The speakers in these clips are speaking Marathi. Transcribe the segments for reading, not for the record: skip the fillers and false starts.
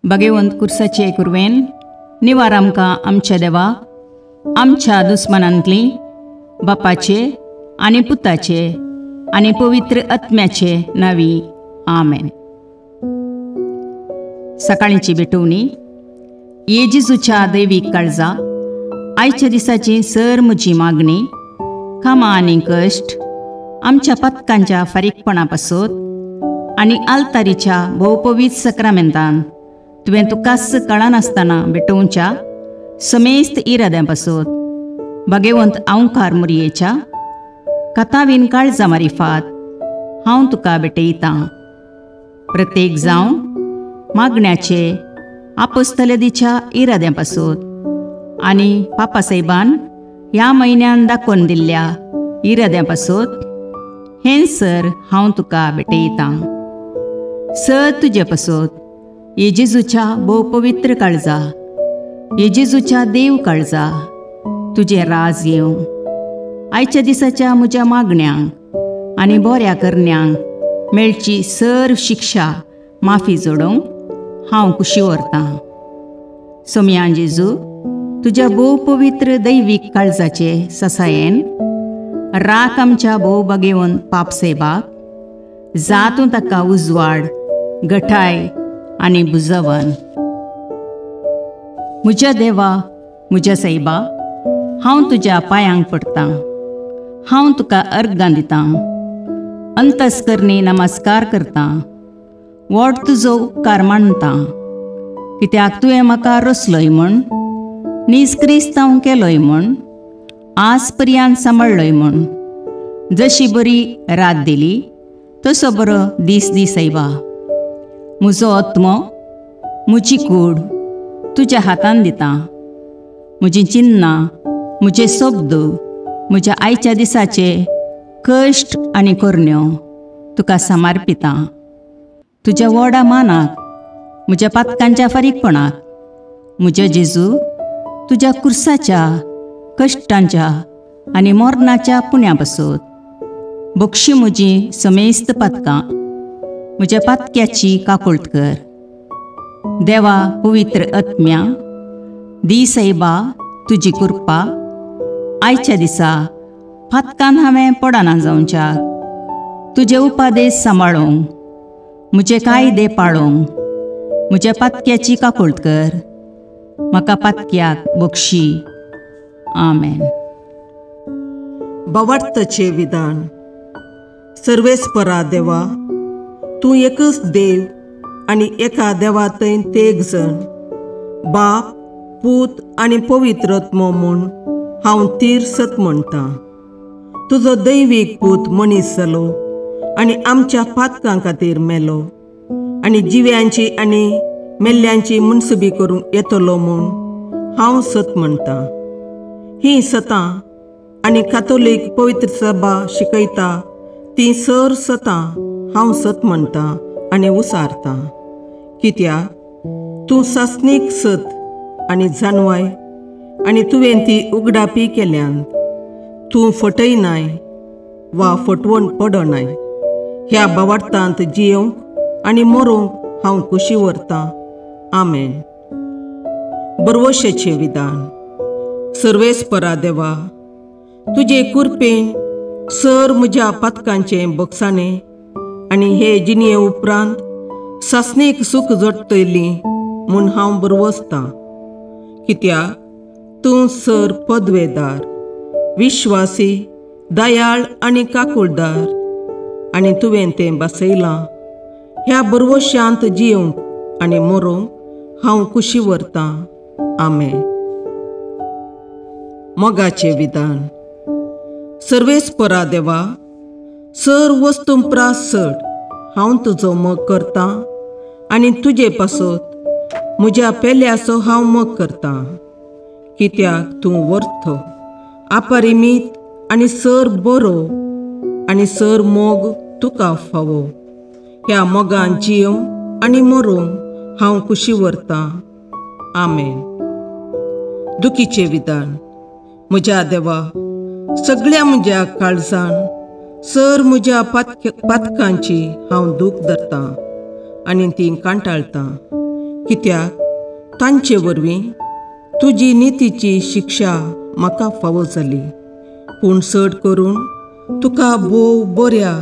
भगवंत कुर्साचे कुरवेन निवार आमकां आमच्या देवा आमच्या दुस्मनांतली बापाचे आनी पुताचे आनी पवित्र आत्म्याचे नावी आमेन. सकाळींची भेटवणी. येजेजूच्या दैवीक काळजा आयच्या दिसाची सर म्हजी मागणी कामां आनी कश्ट आमच्या पथकांच्या फारीकपणा पासत आनी आल्तारीच्या भोवपवीत सक्रामेंतान तुवें तुकास कळनासतना भेटोवच्या समेस्त इराद्यां पासत भगवंत आवकार मुरयेच्या कथावीन काळजा मारिफात हांव तुका भेटयतां. प्रत्येक जावं मागण्याचे आपोस्तलदीच्या इराद्यां पासत आनी पापासाहेबान ह्या म्हयन्यान दाखोवन दिल्ल्या इराद्यां पासत हें सर हांव तुका भेटयतां. सर तुजे पासत येजेजूच्या भोवपवित्र काळजा येजेजूच्या देव काळजा तुजे राज येवं. आयच्या दिसाच्या म्हज्या मागण्यांक आनी बऱ्या करण्यांक मेळची सर शिक्षा माफी जोडोवंक हांव खुशी व्हरतां. सोम्या जेजू तुज्या भोवपवित्र दैवीक काळजाचे ससायेन राख आमच्या भोव भगवंत पापसेबाक जातूं ताका उजवाड घटाय आनी बुजवण. म्हज्या देवा म्हज्या सैबा हांव तुज्या पांयांक पडटां. हांव तुका अर्गां दितां. अंतस्करणी नमस्कार करतां. व्हड तुजो उपकार मानतां. कित्याक तुवें म्हाका रचलोय म्हूण निस्क्रिस्तांव केलोय म्हूण आज पर्यंत सांबाळलोय म्हूण जशी बरी रात दिली तसो बरो दीस दी सैबा. म्हजो आत्मो म्हजी कूड तुज्या हातान दितां. म्हजीं चिन्नां म्हजे शब्द म्हज्या आयच्या दिसाचे कश्ट आनी करण्यो तुका समर्पितां. तुज्या व्हडा मानाक म्हज्या पातकांच्या फारीकपणाक म्हज्या जेजू तुज्या कुर्साच्या कश्टांच्या आनी मरणाच्या पुण्या पासत बक्षी म्हजी समेस्त पातकां म्हज्या पातक्याची काकुळट कर. देवा पवित्र आत्म्या दी सैबा तुजी कृपा आयच्या दिसा पातकान हांवें पडना जावच्याक तुजे उपादेश सांबाळोवंक म्हजे कायदे पाळोवंक म्हज्या पातक्याची काकुळट कर. म्हाका पातक्याक बक्षी. आमेन. भावार्थाचें विधान. सर्वेस्परा देवा तूं एकच देव आनी एका देवातय तेग जण बाप पूत आनी पवित्र आत्मो म्हूण हांव तीर सत म्हणटां. तुजो दैवीक पूत मनीस जालो आनी आमच्या पातकां खातीर मेलो आनी जिव्यांची आनी मेल्ल्यांची मुनसुबी करूंक येतलो म्हूण हांव सत म्हणटां. हीं सतां आनी कातोलीक पवित्र सभा शिकयता ती सर सतां हांव सत म्हणटां आनी उसारतां. कित्याक तूं सासणीक सत आनी जानवाय आनी तुवें ती उगडापी केल्यांत तूं फटयनाय वा फटवण पडनाय. ह्या भावार्थांत जियोंक आनी मरोवंक हांव खुशी व्हरतां. आमेन. बरवशेचें विधान. सर्वेस्परा देवा तुजे कुरपेन सर म्हज्या पातकांचें बक्षाणें आनी हे जिणे उपरांत सासणेक सूख जोडटली म्हूण हांव बरवसतां. कित्याक तूं सर पदवेदार विश्वासी दयाळ आनी काकुळदार आनी तुवें तें बसयलां. ह्या बरवश्यांत जियोंक आनी मरोवंक हांव खुशी व्हरतां. आमेन. मोगाचें विधान. सर्वेस्परा देवा सर वस्तुंपरास चड हांव तुजो मोग करतां आनी तुजे पासत म्हज्या पेल्याचो हांव मोग करतां. कित्याक तूं वर्थ अपरिमीत आनी सर बरो आनी सर मोग तुका फावो. ह्या मोगान जियोंक आनी मरूंक हांव कुशी व्हरतां. आमेन. दुखीचें विधान. म्हज्या देवा, सगळ्या म्हज्या काळजान सर म्हज्या पातकांची हांव दूख धरतां आनी ती कांटाळटां, कित्याक तांचे वरवीं तुजी नितीची शिक्षा म्हाका फावो जाली. पूण चड करून तुका बोव बऱ्या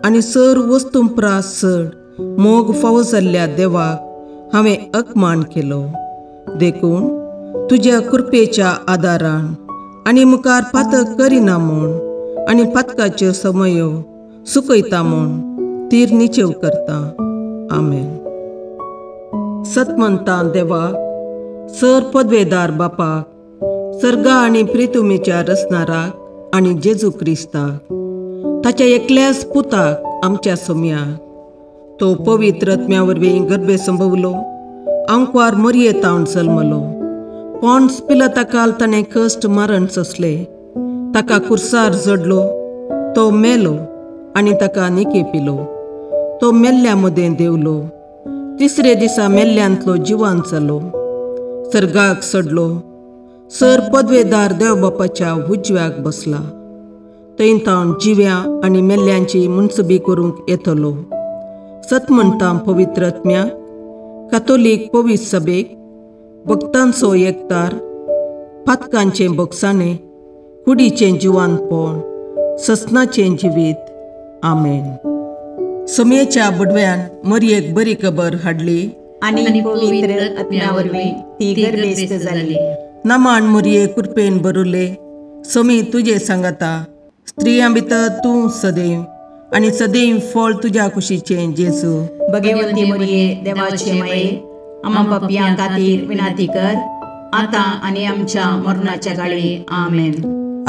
आनी सर वस्तुंपरास चड मोग फावो जाल्ल्या देवाक हांवें अकमान केलो. देखून तुज्या कृपेच्या आदारान आनी मुखार पातक करिना म्हूण आनी पातकाच्यो समयो सुकयता म्हूण तीर निचेव करता. आमेन. सतमंतां देवाक, सर पदवेदार बापाक, सर्गा आनी प्रितुमेच्या रचणाराक आनी जेजू क्रिस्ताक, ताच्या एकल्याच पुताक आमच्या सोम्याक, तो पवित्र आत्म्या वरवीं गर्भे संभवलो, अंकवार मरयेतावन जल्मलो, पोन्स पिलाताकाल ताणें कश्ट मरण सोंसले, ताका कुर्सार जडलो, तो मेलो आनी ताका निकेपिलो, तो मेल्ल्या मदें देवलो, तिसरे दिसा मेल्ल्यांतलो जिवांत जालो, सर्गाक चडलो, सर पदवेदार देवबापाच्या उजव्याक बसला, थंय तावन जिव्या आनी मेल्ल्यांची मुनसुबी करूंक येतलो. सतमंतां पवित्र आत्म्याक, कातोलीक पवित्र सभेक, भक्तांचो एकतार, पातकांचें बोगसाणें, कुडीचें जिवानपण, ससनाचें जिवीत. आमेन. समयेच्या बडव्यान मरयेक बरी खबर हाडली आनी पवित्र आत्म्या वरवीं ती गर्भेस्त जाली. नमान मरये कृपेन भरुले, समी तुजे सांगाता, स्त्रियां भितर तूं सदैव आनी सदैव फळ तुज्या कुशीचें जेजू. भगवंती मरिये देवाचे माये, आम्हा पापयां खातीर विनाती कर, आतां आनी आमच्या मरणाच्या काळी. आमेन.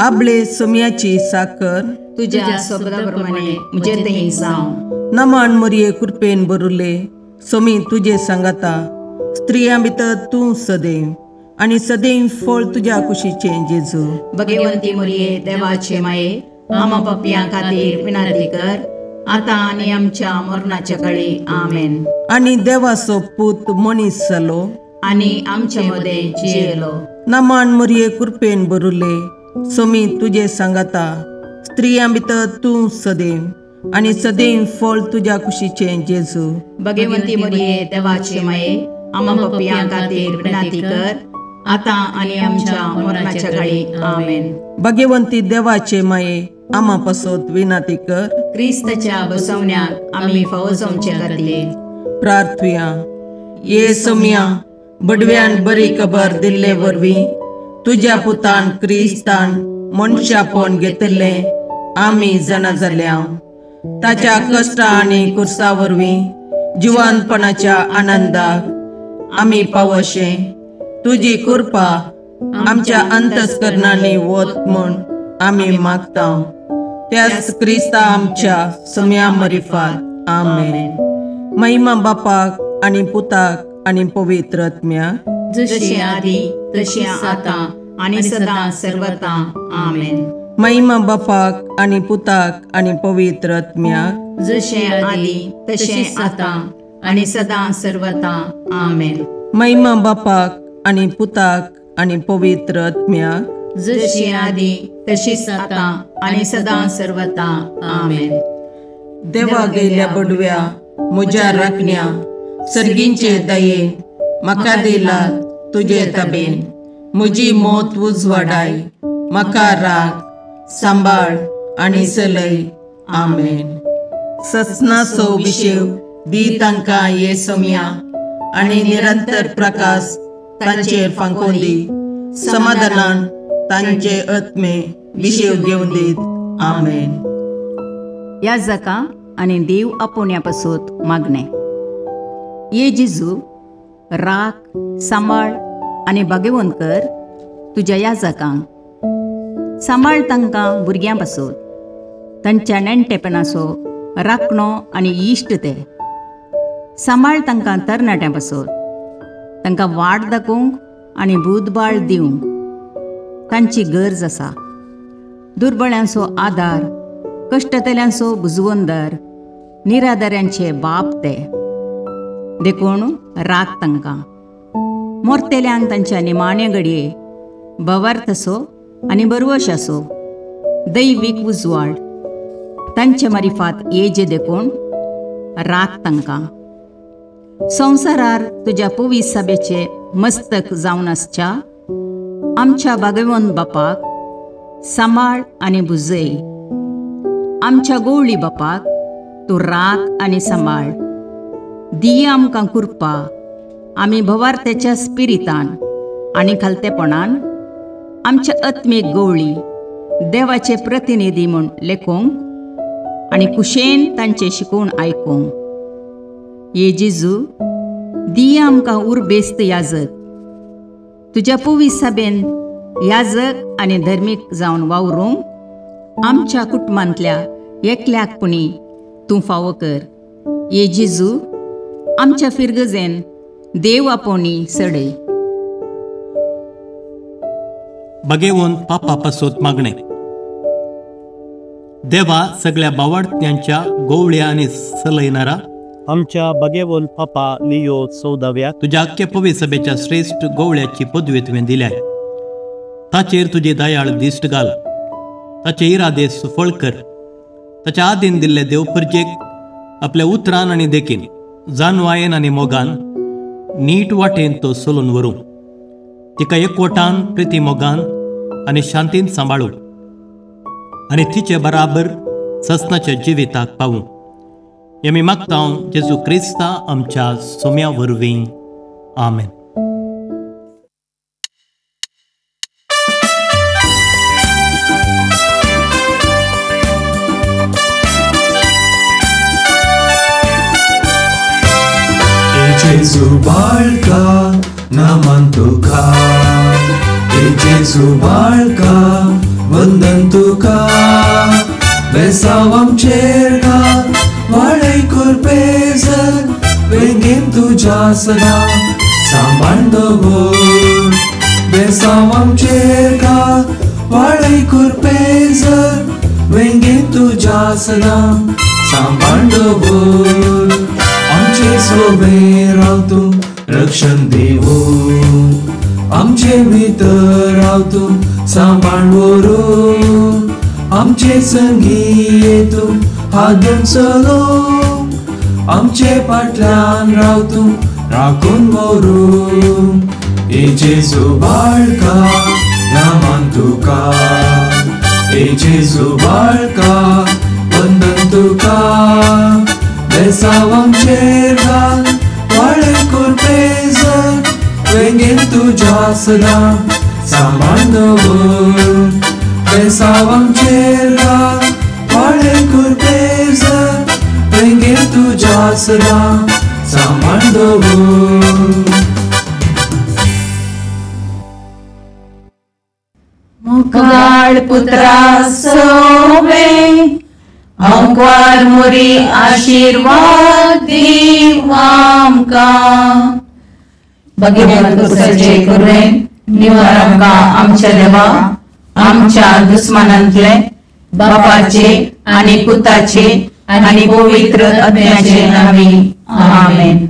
आपले समयाची साकर तुज्या सोबताप्रमाणे म्हजे थंय जावं. नमान मरये कृपेन भरुले, समी तुजे सांगाता, स्त्रियां भितर तूं सदैव आनी सदैव फळ तुज्या कुशीचें जेजू. भगवंती मरिये देवाचे माये, आम्हा पापयां खातीर विनाती कर, आतां आनी आमच्या मरणाच्या काळी. आमेन. आनी देवाचो पूत मनीस जालो आनी आमचे मदें जियेलो. नमान मरये कृपेन भरुले, समी तुजे सांगाता, स्त्रियां भितर तूं सदैव आनी सदैव फळ तुज्या कुशीचें जेजू. भगवंती मरिये देवाचे माये, आम्हा पापयां खातीर विनाती कर, आतां आनी आमच्या मरणाच्या काळी. आमेन. भगवंती देवाचे माये, आम्हा पासत विनाती कर. क्रिस्ताच्या बसवण्याक आमी फावो जावचे खातीर प्रार्थुया. ये समया बडव्यान बरी खबर दिल्ले वरवीं तुज्या पुतान क्रिस्तान मनशापण घेतलें आमी जाणा जाल्या. ताच्या कश्टा आनी कुर्सा वरवीं जिवानपणाच्या आनंदाक आमी पावशें तुजी कृपा आमच्या अंतस्करणांनी वत म्हूण आमी मागता. त्याच क्रिस्ता आमच्या समया मरिफात. आमेन. महिमा बापाक आनी पुताक आनी पवित्र आत्म्याक, जशे आदी तशें आतां आनी सदां सर्वदा. आमेन. महिमा बापाक आनी पुताक आनी पवित्र आत्म्याक, जशे आदी तशें आतां आनी सदां सर्वदा. आमेन. महिमा बापाक आनी पुताक आनी पवित्र आत्म्याक, जशी आदी तशीच आतां आनी सदां सर्वदा. आमेन. देवा गेल्या बडव्या म्हज्या राखण्या, सर्गींचे दयेन म्हाका दिला तुजे तबेन. म्हजी मोत उजवाडाय, म्हाका राख, सांबाळ आनी चलय. आमेन. ससनाचो विशेव दी तांकां ये समया आनी निरंतर प्रकाश तांचेर फांकून दी. समाधानान तांचे आत्मे विशेव घेवन दीत. आमेन. याजकां आनी देव आपोवण्या पासून मागणें. ये जेजू, राख, सांबाळ आनी भागेवंत कर तुज्या याजकांक. सांबाळ तांकां भुरग्यां पासून, तांच्या नेणटेपणाचो राखणो आनी इश्ट ते. सांबाळ तांकां तरणाट्यां पासून, तांकां वाट दाखोवंक आनी बुधबाळ दिवंक तांची गरज आसा. दुर्बळ्यांचो आदार, कश्टतल्यांचो बुजवंदर, निराधाऱ्यांचे बाप ते. देखून राग तांकां. मोरतेल्यांक तांच्या निमाणे घडये बवार्थसो आनी बरवश आसो. दैवीक उजवाड तांचे मारिफात येजे देखून राग तांकां. संवसारार तुज्या पवित्र सभेचे मस्तक जावन आसच्या आमच्या भाग्यवंत बापाक सांबाळ आनी बुजय. आमच्या गवळी बापाक तूं राख आनी सांबाळ. दिये आमकां कुरपा आमी भवार्थेच्या स्पिरितान आनी खालतेपणान आमच्या आत्मीक गवळी देवाचे प्रतिनिधी म्हूण लेखोंक आनी कुशेन तांचे शिकोवन आयकूंक. ये जेजू दिये आमकां उरबेस्त याजक. तुज्या पवित्र सभेन याजक आनी धर्मीक जावन वावरूंक आमच्या कुटुंबांतल्या एकल्याकपणी तूं फावो कर. ये जेजू आमच्या फिरगजेन देव आपोवणी सडय. बगेवून पापा पासोत मागणे. देवा सगळ्या बावार्थ्यांच्या गोवळ्या आनी सलयणारा आमच्या बगेवून पापा लियो 14व्या तुझ्या अख्ख्या पवित्र सभेच्या श्रेष्ठ गोवळ्याची पदवी तुवें दिल्याय. ताचेर तुजे दयाळ दिश्ट घाल. ताचे इरादे सुफळ कर. ताच्या आदीन दिल्ले देवपुरजेक आपल्या उतरान आनी देखीन जानवायेन आनी मोगान नीट वाटेन तो चलून व्हरूं. तिका एकवटान प्रिती मोगान आनी शांतीन सांबाळूं आनी तिचे बराबर ससनाच्या जिविताक पावूं. मी मागतां जेजू क्रिस्ता आमच्या सोम्या वरवीं. आमेन. जेजू बाळका नामान तुका. जेजू बाळका वंदन तुका. बेसांव आमचेर घाल वाडय कुरपेजर. वेंगेन तुज्या सदां सांबाळ दवर. बेसांव आमचेर घाल वाडय कुरपेजर. वेंगेन तुज्या सदां सांबाळ दवर. आमचे सोबे राव तूं रक्षण दिवून. आमचे भितर राव तूं सांबाळ व्हरून. आमचे संगी तूं हादून चलोवंक. आमचे फाटल्यान राव तूं राखून व्हरून. ए जेजू बाळका नामान तुका. ए जेजू बाळका वंदन तुका. बेसांव आमचेर घाल वाडय कुरपेजर. वेंगेन तुज्या सदां सांबाळ दवर. बेसांव आमचेर घाल वाडय कुरपेजर. वेंगेन तुज्या सदां सांबाळ दवर. मुखार पुत्रा सोबे अंकवार मुरी आशीर्वाद दीव आमकां. भगवंत सजे करुणेन निवार आमकां आमच्या देवा आमच्या दुस्मानांतले बापाचे आनी पुताचे आनी पवित्र आत्म्याचे नांवी. आमेन.